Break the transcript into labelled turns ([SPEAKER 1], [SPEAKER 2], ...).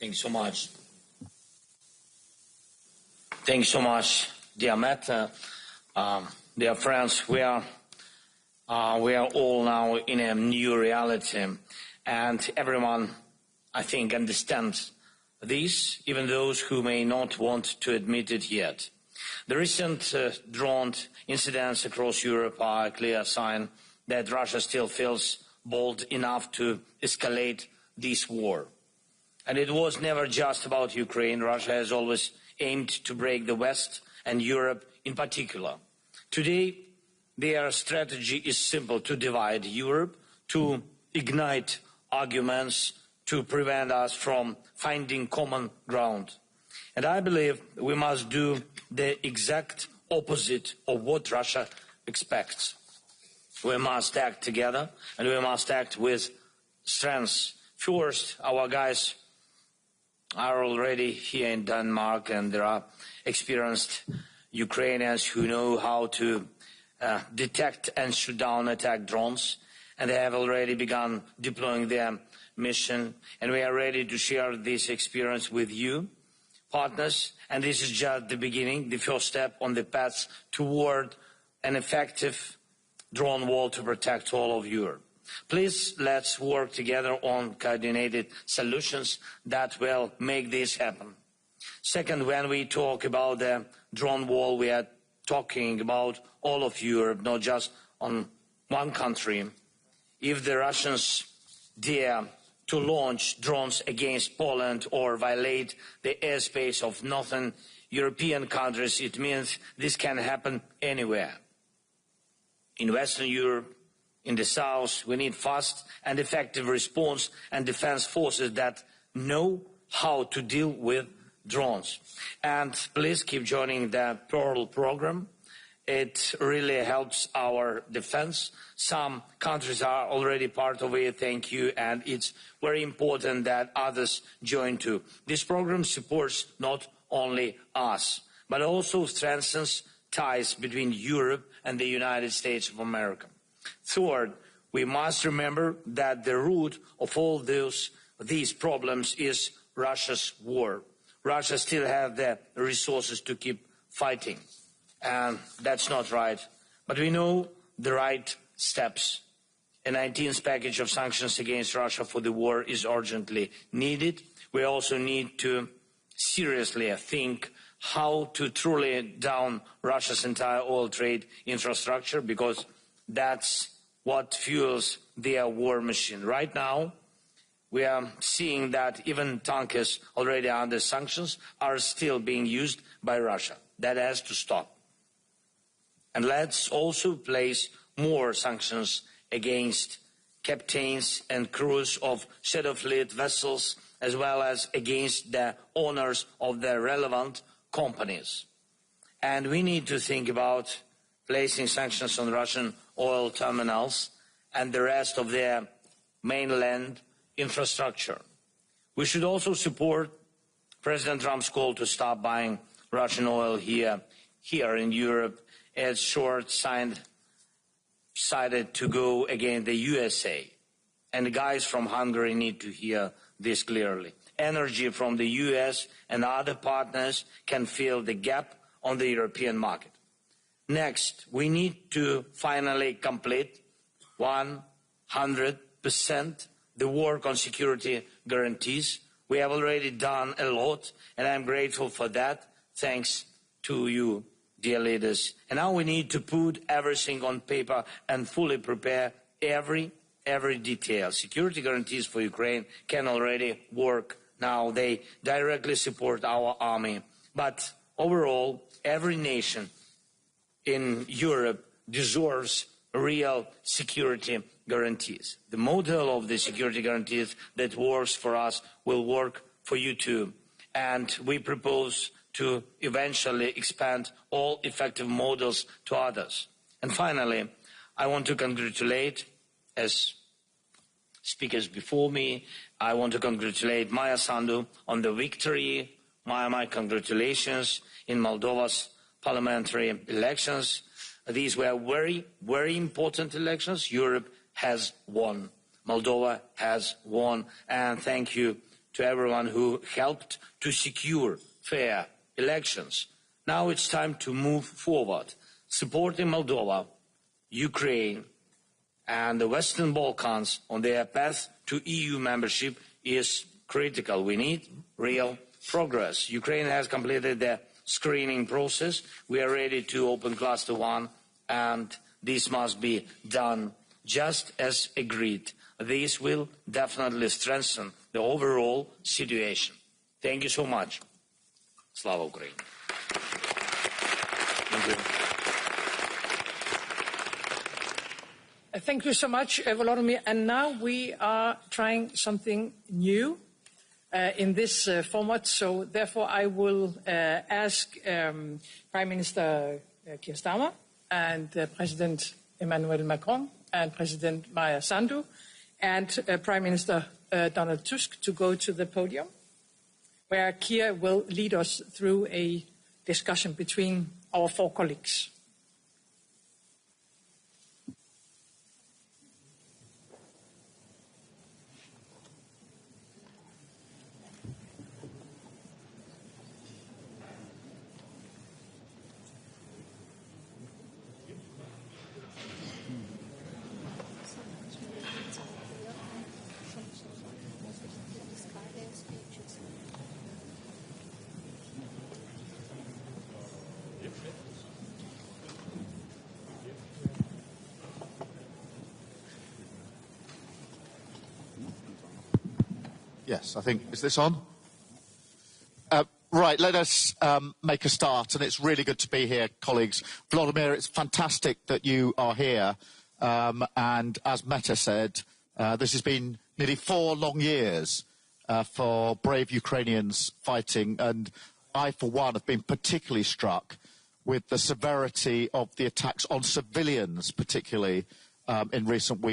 [SPEAKER 1] Thanks so much. Thanks so much, dear Matt. Dear friends, we are all now in a new reality, and everyone, I think, understands this, even those who may not want to admit it yet. The recent drone incidents across Europe are a clear sign that Russia still feels bold enough to escalate this war. And it was never just about Ukraine. Russia has always aimed to break the West and Europe in particular. Today, their strategy is simple: to divide Europe, to ignite arguments, to prevent us from finding common ground. And I believe we must do the exact opposite of what Russia expects. We must act together, and we must act with strength. First, our guys are already here in Denmark, and there are experienced Ukrainians who know how to detect and shoot down attack drones, and they have already begun deploying their mission, and we are ready to share this experience with you, partners, and this is just the beginning, the first step on the path toward an effective drone wall to protect all of Europe. Please, let's work together on coordinated solutions that will make this happen. Second, when we talk about the drone wall, we are talking about all of Europe, not just on one country. If the Russians dare to launch drones against Poland or violate the airspace of northern European countries, it means this can happen anywhere. In Western Europe, in the south, we need fast and effective response and defense forces that know how to deal with drones. And please keep joining the Pearl program. It really helps our defense. Some countries are already part of it, thank you, and it's very important that others join too. This program supports not only us, but also strengthens ties between Europe and the United States of America. Third, we must remember that the root of all these problems is Russia's war. Russia still has the resources to keep fighting, and that's not right. But we know the right steps. A 19th package of sanctions against Russia for the war is urgently needed. We also need to seriously think how to truly down Russia's entire oil trade infrastructure, because that's what fuels their war machine. Right now, we are seeing that even tankers already under sanctions are still being used by Russia. That has to stop. And let's also place more sanctions against captains and crews of shadow fleet vessels, as well as against the owners of the relevant companies. And we need to think about placing sanctions on Russian oil terminals and the rest of their mainland infrastructure. We should also support President Trump's call to stop buying Russian oil here in Europe, as short-sighted to go against the USA. And the guys from Hungary need to hear this clearly. Energy from the US and other partners can fill the gap on the European market. Next, we need to finally complete 100% the work on security guarantees. We have already done a lot, and I'm grateful for that. Thanks to you, dear leaders. And now we need to put everything on paper and fully prepare every detail. Security guarantees for Ukraine can already work now. They directly support our army. But overall, every nation in Europe deserves real security guarantees. The model of the security guarantees that works for us will work for you too. And we propose to eventually expand all effective models to others. And finally, I want to congratulate, as speakers before me, I want to congratulate Maya Sandu on the victory. Maya, my congratulations in Moldova's parliamentary elections. These were very, very important elections. Europe has won. Moldova has won. And thank you to everyone who helped to secure fair elections. Now it's time to move forward, supporting Moldova, Ukraine, and the Western Balkans on their path to EU membership is critical. We need real progress. Ukraine has completed the screening process. We are ready to open Cluster 1, and this must be done just as agreed. This will definitely strengthen the overall situation. Thank you so much. Slava Ukraini. Thank you.
[SPEAKER 2] Thank you so much, Volodymyr. And now we are trying something new in this format. So therefore, I will ask Prime Minister Keir Starmer and President Emmanuel Macron and President Maia Sandu and Prime Minister Donald Tusk to go to the podium, where Keir will lead us through a discussion between our four colleagues.
[SPEAKER 3] Yes, I think, is this on? Right, let us make a start, and it's really good to be here, colleagues. Volodymyr, it's fantastic that you are here, and as Meta said, this has been nearly 4 long years for brave Ukrainians fighting, and I, for one, have been particularly struck with the severity of the attacks on civilians, particularly in recent weeks.